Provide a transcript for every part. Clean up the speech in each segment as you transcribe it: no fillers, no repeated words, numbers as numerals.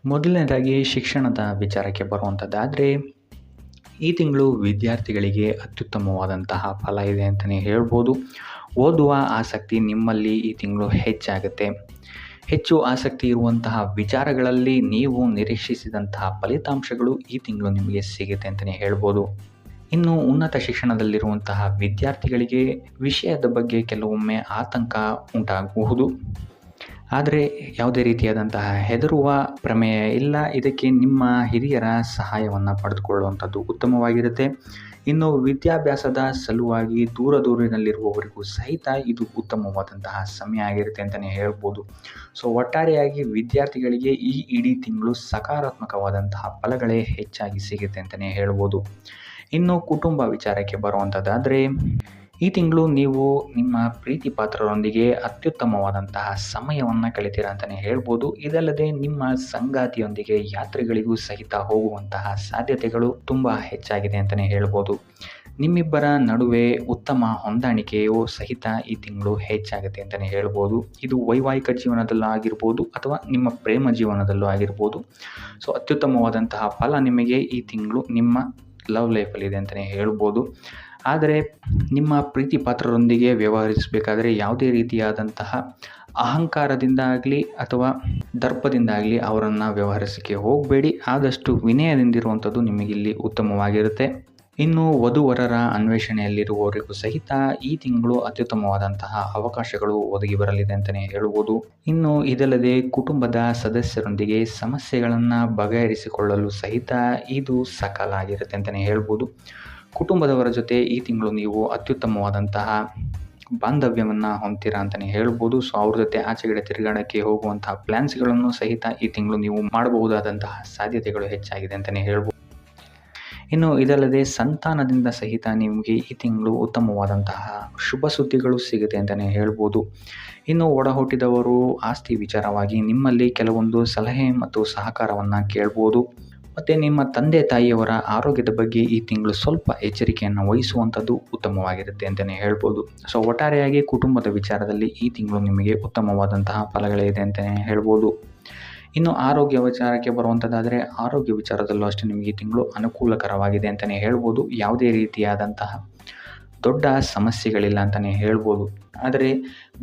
ಮೊದಲನೇದಾಗಿ ಶಿಕ್ಷಣದ ವಿಚಾರಕ್ಕೆ ಬರುವಂಥದ್ದಾದರೆ, ಈ ತಿಂಗಳು ವಿದ್ಯಾರ್ಥಿಗಳಿಗೆ ಅತ್ಯುತ್ತಮವಾದಂತಹ ಫಲ ಇದೆ ಅಂತಲೇ ಹೇಳ್ಬೋದು. ಓದುವ ಆಸಕ್ತಿ ನಿಮ್ಮಲ್ಲಿ ಈ ತಿಂಗಳು ಹೆಚ್ಚಾಗುತ್ತೆ. ಹೆಚ್ಚು ಆಸಕ್ತಿ ಇರುವಂತಹ ವಿಚಾರಗಳಲ್ಲಿ ನೀವು ನಿರೀಕ್ಷಿಸಿದಂತಹ ಫಲಿತಾಂಶಗಳು ಈ ತಿಂಗಳು ನಿಮಗೆ ಸಿಗುತ್ತೆ ಅಂತಲೇ ಹೇಳ್ಬೋದು. ಇನ್ನು ಉನ್ನತ ಶಿಕ್ಷಣದಲ್ಲಿರುವಂತಹ ವಿದ್ಯಾರ್ಥಿಗಳಿಗೆ ವಿಷಯದ ಬಗ್ಗೆ ಕೆಲವೊಮ್ಮೆ ಆತಂಕ ಉಂಟಾಗಬಹುದು. ಆದರೆ ಯಾವುದೇ ರೀತಿಯಾದಂತಹ ಹೆದರುವ ಪ್ರಮೇಯ ಇಲ್ಲ. ಇದಕ್ಕೆ ನಿಮ್ಮ ಹಿರಿಯರ ಸಹಾಯವನ್ನು ಪಡೆದುಕೊಳ್ಳುವಂಥದ್ದು ಉತ್ತಮವಾಗಿರುತ್ತೆ. ಇನ್ನು ವಿದ್ಯಾಭ್ಯಾಸದ ಸಲುವಾಗಿ ದೂರದೂರಿನಲ್ಲಿರುವವರಿಗೂ ಸಹಿತ ಇದು ಉತ್ತಮವಾದಂತಹ ಸಮಯ ಆಗಿರುತ್ತೆ ಅಂತಲೇ ಹೇಳ್ಬೋದು. ಸೊ ಒಟ್ಟಾರೆಯಾಗಿ ವಿದ್ಯಾರ್ಥಿಗಳಿಗೆ ಈ ಇಡೀ ತಿಂಗಳು ಸಕಾರಾತ್ಮಕವಾದಂತಹ ಫಲಗಳೇ ಹೆಚ್ಚಾಗಿ ಸಿಗುತ್ತೆ ಅಂತಲೇ ಹೇಳ್ಬೋದು. ಇನ್ನು ಕುಟುಂಬ ವಿಚಾರಕ್ಕೆ ಬರುವಂಥದ್ದಾದರೆ, ಈ ತಿಂಗಳು ನೀವು ನಿಮ್ಮ ಪ್ರೀತಿ ಪಾತ್ರರೊಂದಿಗೆ ಅತ್ಯುತ್ತಮವಾದಂತಹ ಸಮಯವನ್ನು ಕಳಿತೀರಾ ಅಂತಲೇ ಹೇಳ್ಬೋದು. ಇದಲ್ಲದೆ ನಿಮ್ಮ ಸಂಗಾತಿಯೊಂದಿಗೆ ಯಾತ್ರೆಗಳಿಗೂ ಸಹಿತ ಹೋಗುವಂತಹ ಸಾಧ್ಯತೆಗಳು ತುಂಬ ಹೆಚ್ಚಾಗಿದೆ ಅಂತಲೇ ಹೇಳ್ಬೋದು. ನಿಮ್ಮಿಬ್ಬರ ನಡುವೆ ಉತ್ತಮ ಹೊಂದಾಣಿಕೆಯು ಸಹಿತ ಈ ತಿಂಗಳು ಹೆಚ್ಚಾಗುತ್ತೆ ಅಂತಲೇ ಹೇಳ್ಬೋದು. ಇದು ವೈವಾಹಿಕ ಜೀವನದಲ್ಲೂ ಆಗಿರ್ಬೋದು ಅಥವಾ ನಿಮ್ಮ ಪ್ರೇಮ ಜೀವನದಲ್ಲೂ ಆಗಿರ್ಬೋದು. ಸೊ ಅತ್ಯುತ್ತಮವಾದಂತಹ ಫಲ ನಿಮಗೆ ಈ ತಿಂಗಳು ನಿಮ್ಮ ಲವ್ ಲೈಫಲ್ಲಿದೆ ಅಂತಲೇ ಹೇಳ್ಬೋದು. ಆದರೆ ನಿಮ್ಮ ಪ್ರೀತಿ ಪಾತ್ರರೊಂದಿಗೆ ವ್ಯವಹರಿಸಬೇಕಾದ್ರೆ ಯಾವುದೇ ರೀತಿಯಾದಂತಹ ಅಹಂಕಾರದಿಂದ ಆಗಲಿ ಅಥವಾ ದರ್ಪದಿಂದಾಗಲಿ ಅವರನ್ನು ವ್ಯವಹರಿಸಕ್ಕೆ ಹೋಗಬೇಡಿ. ಆದಷ್ಟು ವಿನಯದಿಂದಿರುವಂಥದ್ದು ನಿಮಗಿಲ್ಲಿ ಉತ್ತಮವಾಗಿರುತ್ತೆ. ಇನ್ನು ವಧುವರರ ಅನ್ವೇಷಣೆಯಲ್ಲಿರುವವರಿಗೂ ಸಹಿತ ಈ ತಿಂಗಳು ಅತ್ಯುತ್ತಮವಾದಂತಹ ಅವಕಾಶಗಳು ಒದಗಿ ಬರಲಿದೆ ಅಂತಲೇ ಹೇಳ್ಬೋದು. ಇನ್ನು ಇದಲ್ಲದೆ ಕುಟುಂಬದ ಸದಸ್ಯರೊಂದಿಗೆ ಸಮಸ್ಯೆಗಳನ್ನು ಬಗೆಹರಿಸಿಕೊಳ್ಳಲು ಸಹಿತ ಇದು ಸಕಾಲ ಆಗಿರುತ್ತೆ ಅಂತಲೇ ಹೇಳ್ಬೋದು. ಕುಟುಂಬದವರ ಜೊತೆ ಈ ತಿಂಗಳು ನೀವು ಅತ್ಯುತ್ತಮವಾದಂತಹ ಬಾಂಧವ್ಯವನ್ನು ಹೊಂದ್ತೀರಾ ಅಂತಲೇ ಹೇಳ್ಬೋದು. ಸೊ ಅವ್ರ ಜೊತೆ ಆಚೆಗಡೆ ತಿರುಗಾಡಕ್ಕೆ ಹೋಗುವಂತಹ ಪ್ಲ್ಯಾನ್ಸ್ಗಳನ್ನು ಸಹಿತ ಈ ತಿಂಗಳು ನೀವು ಮಾಡಬಹುದಾದಂತಹ ಸಾಧ್ಯತೆಗಳು ಹೆಚ್ಚಾಗಿದೆ ಅಂತಲೇ ಹೇಳ್ಬೋದು. ಇನ್ನು ಇದಲ್ಲದೆ ಸಂತಾನದಿಂದ ಸಹಿತ ನಿಮಗೆ ಈ ತಿಂಗಳು ಉತ್ತಮವಾದಂತಹ ಶುಭ ಸುದ್ದಿಗಳು ಸಿಗುತ್ತೆ ಅಂತಲೇ ಹೇಳ್ಬೋದು. ಇನ್ನು ಒಡ ಹುಟ್ಟಿದವರು ಆಸ್ತಿ ವಿಚಾರವಾಗಿ ನಿಮ್ಮಲ್ಲಿ ಕೆಲವೊಂದು ಸಲಹೆ ಮತ್ತು ಸಹಕಾರವನ್ನು ಕೇಳ್ಬೋದು. ಮತ್ತು ನಿಮ್ಮ ತಂದೆ ತಾಯಿಯವರ ಆರೋಗ್ಯದ ಬಗ್ಗೆ ಈ ತಿಂಗಳು ಸ್ವಲ್ಪ ಎಚ್ಚರಿಕೆಯನ್ನು ವಹಿಸುವಂಥದ್ದು ಉತ್ತಮವಾಗಿರುತ್ತೆ ಅಂತಲೇ ಹೇಳ್ಬೋದು. ಸೊ ಒಟ್ಟಾರೆಯಾಗಿ ಕುಟುಂಬದ ವಿಚಾರದಲ್ಲಿ ಈ ತಿಂಗಳು ನಿಮಗೆ ಉತ್ತಮವಾದಂತಹ ಫಲಗಳಿದೆ ಅಂತಲೇ ಹೇಳ್ಬೋದು. ಇನ್ನು ಆರೋಗ್ಯ ವಿಚಾರಕ್ಕೆ ಬರುವಂಥದ್ದಾದರೆ, ಆರೋಗ್ಯ ವಿಚಾರದಲ್ಲೂ ಅಷ್ಟೇ ನಿಮಗೆ ಈ ತಿಂಗಳು ಅನುಕೂಲಕರವಾಗಿದೆ ಅಂತಲೇ ಹೇಳ್ಬೋದು. ಯಾವುದೇ ರೀತಿಯಾದಂತಹ ದೊಡ್ಡ ಸಮಸ್ಯೆಗಳಿಲ್ಲ ಅಂತಲೇ ಹೇಳ್ಬೋದು. ಆದರೆ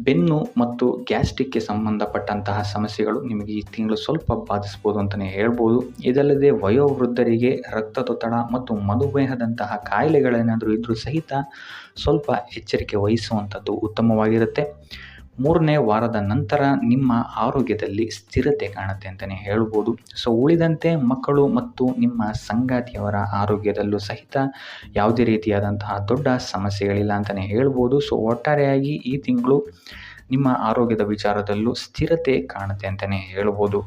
ಬೆನ್ನು ಮತ್ತು ಗ್ಯಾಸ್ಟ್ರಿಕ್ಗೆ ಸಂಬಂಧಪಟ್ಟಂತಹ ಸಮಸ್ಯೆಗಳು ನಿಮಗೆ ಈ ತಿಂಗಳು ಸ್ವಲ್ಪ ಬಾಧಿಸ್ಬೋದು ಅಂತಲೇ ಹೇಳ್ಬೋದು. ಇದಲ್ಲದೆ ವಯೋವೃದ್ಧರಿಗೆ ರಕ್ತದೊತ್ತಡ ಮತ್ತು ಮಧುಮೇಹದಂತಹ ಕಾಯಿಲೆಗಳೇನಾದರೂ ಇದ್ದರೂ ಸಹಿತ ಸ್ವಲ್ಪ ಎಚ್ಚರಿಕೆ ವಹಿಸುವಂಥದ್ದು ಉತ್ತಮವಾಗಿರುತ್ತೆ. 3ನೇ ವಾರದ ನಂತರ ನಿಮ್ಮ ಆರೋಗ್ಯದಲ್ಲಿ ಸ್ಥಿರತೆ ಕಾಣುತ್ತೆ ಅಂತಲೇ ಹೇಳ್ಬೋದು. ಸೊ ಉಳಿದಂತೆ ಮಕ್ಕಳು ಮತ್ತು ನಿಮ್ಮ ಸಂಗಾತಿಯವರ ಆರೋಗ್ಯದಲ್ಲೂ ಸಹಿತ ಯಾವುದೇ ರೀತಿಯಾದಂತಹ ದೊಡ್ಡ ಸಮಸ್ಯೆಗಳಿಲ್ಲ ಅಂತಲೇ ಹೇಳ್ಬೋದು. ಸೊ ಒಟ್ಟಾರೆಯಾಗಿ ಈ ತಿಂಗಳು ನಿಮ್ಮ ಆರೋಗ್ಯದ ವಿಚಾರದಲ್ಲೂ ಸ್ಥಿರತೆ ಕಾಣುತ್ತೆ ಅಂತಲೇ ಹೇಳ್ಬೋದು.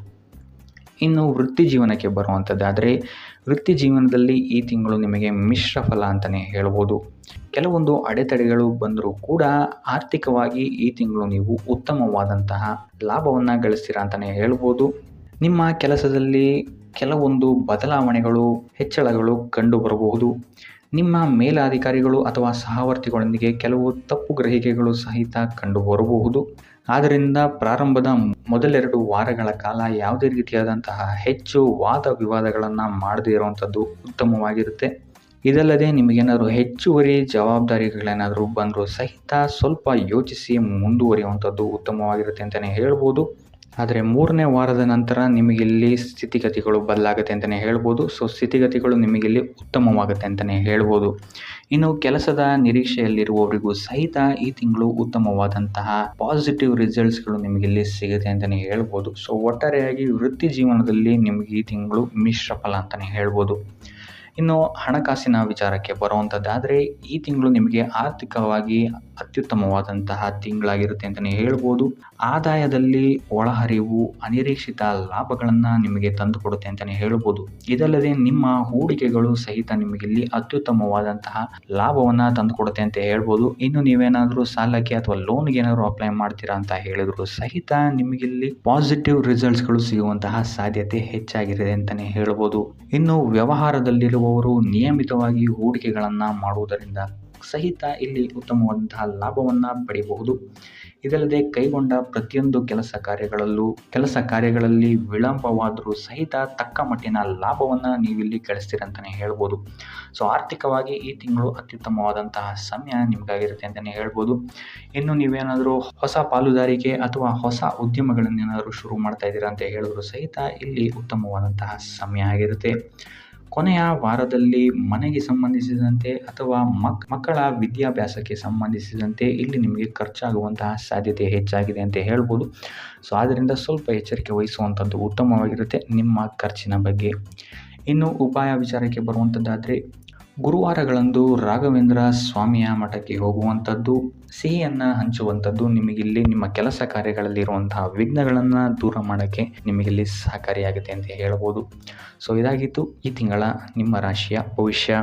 ಇನ್ನು ವೃತ್ತಿ ಜೀವನಕ್ಕೆ ಬರುವಂಥದ್ದಾದರೆ, ವೃತ್ತಿ ಜೀವನದಲ್ಲಿ ಈ ತಿಂಗಳು ನಿಮಗೆ ಮಿಶ್ರ ಫಲ ಅಂತಲೇ ಹೇಳ್ಬೋದು. ಕೆಲವೊಂದು ಅಡೆತಡೆಗಳು ಬಂದರೂ ಕೂಡ ಆರ್ಥಿಕವಾಗಿ ಈ ತಿಂಗಳು ನೀವು ಉತ್ತಮವಾದಂತಹ ಲಾಭವನ್ನು ಗಳಿಸ್ತೀರಾ ಅಂತಲೇ ಹೇಳ್ಬೋದು. ನಿಮ್ಮ ಕೆಲಸದಲ್ಲಿ ಕೆಲವೊಂದು ಬದಲಾವಣೆಗಳು, ಹೆಚ್ಚಳಗಳು ಕಂಡು ಬರಬಹುದು. ನಿಮ್ಮ ಮೇಲಾಧಿಕಾರಿಗಳು ಅಥವಾ ಸಹವರ್ತಿಗಳೊಂದಿಗೆ ಕೆಲವು ತಪ್ಪು ಗ್ರಹಿಕೆಗಳು ಸಹಿತ ಕಂಡು ಬರಬಹುದು. ಆದ್ದರಿಂದ ಪ್ರಾರಂಭದ ಮೊದಲೆರಡು ವಾರಗಳ ಕಾಲ ಯಾವುದೇ ರೀತಿಯಾದಂತಹ ಹೆಚ್ಚು ವಾದ ವಿವಾದಗಳನ್ನು ಮಾಡದೇ ಇರುವಂಥದ್ದು ಉತ್ತಮವಾಗಿರುತ್ತೆ. ಇದಲ್ಲದೆ ನಿಮಗೇನಾದರೂ ಹೆಚ್ಚುವರಿ ಜವಾಬ್ದಾರಿಗಳೇನಾದರೂ ಬಂದರೂ ಸಹಿತ ಸ್ವಲ್ಪ ಯೋಚಿಸಿ ಮುಂದುವರಿಯುವಂಥದ್ದು ಉತ್ತಮವಾಗಿರುತ್ತೆ ಅಂತಲೇ ಹೇಳ್ಬೋದು. ಆದರೆ 3ನೇ ವಾರದ ನಂತರ ನಿಮಗಿಲ್ಲಿ ಸ್ಥಿತಿಗತಿಗಳು ಬದಲಾಗುತ್ತೆ ಅಂತಲೇ ಹೇಳ್ಬೋದು. ಸೊ ಸ್ಥಿತಿಗತಿಗಳು ನಿಮಗಿಲ್ಲಿ ಉತ್ತಮವಾಗುತ್ತೆ ಅಂತಲೇ ಹೇಳ್ಬೋದು. ಇನ್ನು ಕೆಲಸದ ನಿರೀಕ್ಷೆಯಲ್ಲಿರುವವರಿಗೂ ಸಹಿತ ಈ ತಿಂಗಳು ಉತ್ತಮವಾದಂತಹ ಪಾಸಿಟಿವ್ ರಿಸಲ್ಟ್ಸ್ಗಳು ನಿಮಗಿಲ್ಲಿ ಸಿಗುತ್ತೆ ಅಂತಲೇ ಹೇಳ್ಬೋದು. ಸೊ ಒಟ್ಟಾರೆಯಾಗಿ ವೃತ್ತಿ ಜೀವನದಲ್ಲಿ ನಿಮಗೆ ಈ ತಿಂಗಳು ಮಿಶ್ರ ಫಲ ಅಂತಲೇ ಹೇಳ್ಬೋದು. ಇನ್ನು ಹಣಕಾಸಿನ ವಿಚಾರಕ್ಕೆ ಬರುವಂಥದ್ದಾದರೆ, ಈ ತಿಂಗಳು ನಿಮಗೆ ಆರ್ಥಿಕವಾಗಿ ಅತ್ಯುತ್ತಮವಾದಂತಹ ತಿಂಗಳಾಗಿರುತ್ತೆ ಅಂತಲೇ ಹೇಳ್ಬೋದು. ಆದಾಯದಲ್ಲಿ ಒಳಹರಿವು ಅನಿರೀಕ್ಷಿತ ಲಾಭಗಳನ್ನು ನಿಮಗೆ ತಂದುಕೊಡುತ್ತೆ ಅಂತಲೇ ಹೇಳ್ಬೋದು. ಇದಲ್ಲದೆ ನಿಮ್ಮ ಹೂಡಿಕೆಗಳು ಸಹಿತ ನಿಮಗಿಲ್ಲಿ ಅತ್ಯುತ್ತಮವಾದಂತಹ ಲಾಭವನ್ನು ತಂದುಕೊಡುತ್ತೆ ಅಂತ ಹೇಳ್ಬೋದು. ಇನ್ನು ನೀವೇನಾದರೂ ಸಾಲಕ್ಕೆ ಅಥವಾ ಲೋನ್ಗೆ ಏನಾದರೂ ಅಪ್ಲೈ ಮಾಡ್ತೀರಾ ಅಂತ ಹೇಳಿದ್ರು ಸಹಿತ ನಿಮಗಿಲ್ಲಿ ಪಾಸಿಟಿವ್ ರಿಸಲ್ಟ್ಸ್ಗಳು ಸಿಗುವಂತಹ ಸಾಧ್ಯತೆ ಹೆಚ್ಚಾಗಿದೆ ಅಂತಲೇ ಹೇಳ್ಬೋದು. ಇನ್ನು ವ್ಯವಹಾರದಲ್ಲಿರುವ ನಿಯಮಿತವಾಗಿ ಹೂಡಿಕೆಗಳನ್ನು ಮಾಡುವುದರಿಂದ ಸಹಿತ ಇಲ್ಲಿ ಉತ್ತಮವಾದಂತಹ ಲಾಭವನ್ನು ಪಡೆಯಬಹುದು. ಇದಲ್ಲದೆ ಕೈಗೊಂಡ ಪ್ರತಿಯೊಂದು ಕೆಲಸ ಕಾರ್ಯಗಳಲ್ಲಿ ವಿಳಂಬವಾದರೂ ಸಹಿತ ತಕ್ಕ ಮಟ್ಟಿನ ಲಾಭವನ್ನು ನೀವಿಲ್ಲಿ ಗಳಿಸ್ತೀರ ಅಂತಲೇ ಹೇಳ್ಬೋದು. ಸೊ ಆರ್ಥಿಕವಾಗಿ ಈ ತಿಂಗಳು ಅತ್ಯುತ್ತಮವಾದಂತಹ ಸಮಯ ನಿಮಗಾಗಿರುತ್ತೆ ಅಂತಲೇ ಹೇಳ್ಬೋದು. ಇನ್ನು ನೀವೇನಾದರೂ ಹೊಸ ಪಾಲುದಾರಿಕೆ ಅಥವಾ ಹೊಸ ಉದ್ಯಮಗಳನ್ನೇನಾದರೂ ಶುರು ಮಾಡ್ತಾ ಇದ್ದೀರಾ ಅಂತ ಹೇಳಿದ್ರು ಸಹಿತ ಇಲ್ಲಿ ಉತ್ತಮವಾದಂತಹ ಸಮಯ ಆಗಿರುತ್ತೆ. ಕೊನೆಯ ವಾರದಲ್ಲಿ ಮನೆಗೆ ಸಂಬಂಧಿಸಿದಂತೆ ಅಥವಾ ಮಕ್ಕಳ ವಿದ್ಯಾಭ್ಯಾಸಕ್ಕೆ ಸಂಬಂಧಿಸಿದಂತೆ ಇಲ್ಲಿ ನಿಮಗೆ ಖರ್ಚಾಗುವಂತಹ ಸಾಧ್ಯತೆ ಹೆಚ್ಚಾಗಿದೆ ಅಂತ ಹೇಳ್ಬೋದು. ಸೊ ಆದ್ದರಿಂದ ಸ್ವಲ್ಪ ಎಚ್ಚರಿಕೆ ವಹಿಸುವಂಥದ್ದು ಉತ್ತಮವಾಗಿರುತ್ತೆ ನಿಮ್ಮ ಖರ್ಚಿನ ಬಗ್ಗೆ. ಇನ್ನು ಉಪಾಯ ವಿಚಾರಕ್ಕೆ ಬರುವಂಥದ್ದಾದರೆ ಗುರುವಾರಗಳಂದು ರಾಘವೇಂದ್ರ ಸ್ವಾಮಿಯ ಮಠಕ್ಕೆ ಹೋಗುವಂಥದ್ದು, ಸಿಹಿಯನ್ನು ಹಂಚುವಂಥದ್ದು ನಿಮಗಿಲ್ಲಿ ನಿಮ್ಮ ಕೆಲಸ ಕಾರ್ಯಗಳಲ್ಲಿ ಇರುವಂತಹ ವಿಘ್ನಗಳನ್ನು ದೂರ ಮಾಡೋಕ್ಕೆ ನಿಮಗಿಲ್ಲಿ ಸಹಕಾರಿಯಾಗುತ್ತೆ ಅಂತ ಹೇಳ್ಬೋದು. ಸೊ ಇದಾಗಿತ್ತು ಈ ತಿಂಗಳ ನಿಮ್ಮ ರಾಶಿಯ ಭವಿಷ್ಯ.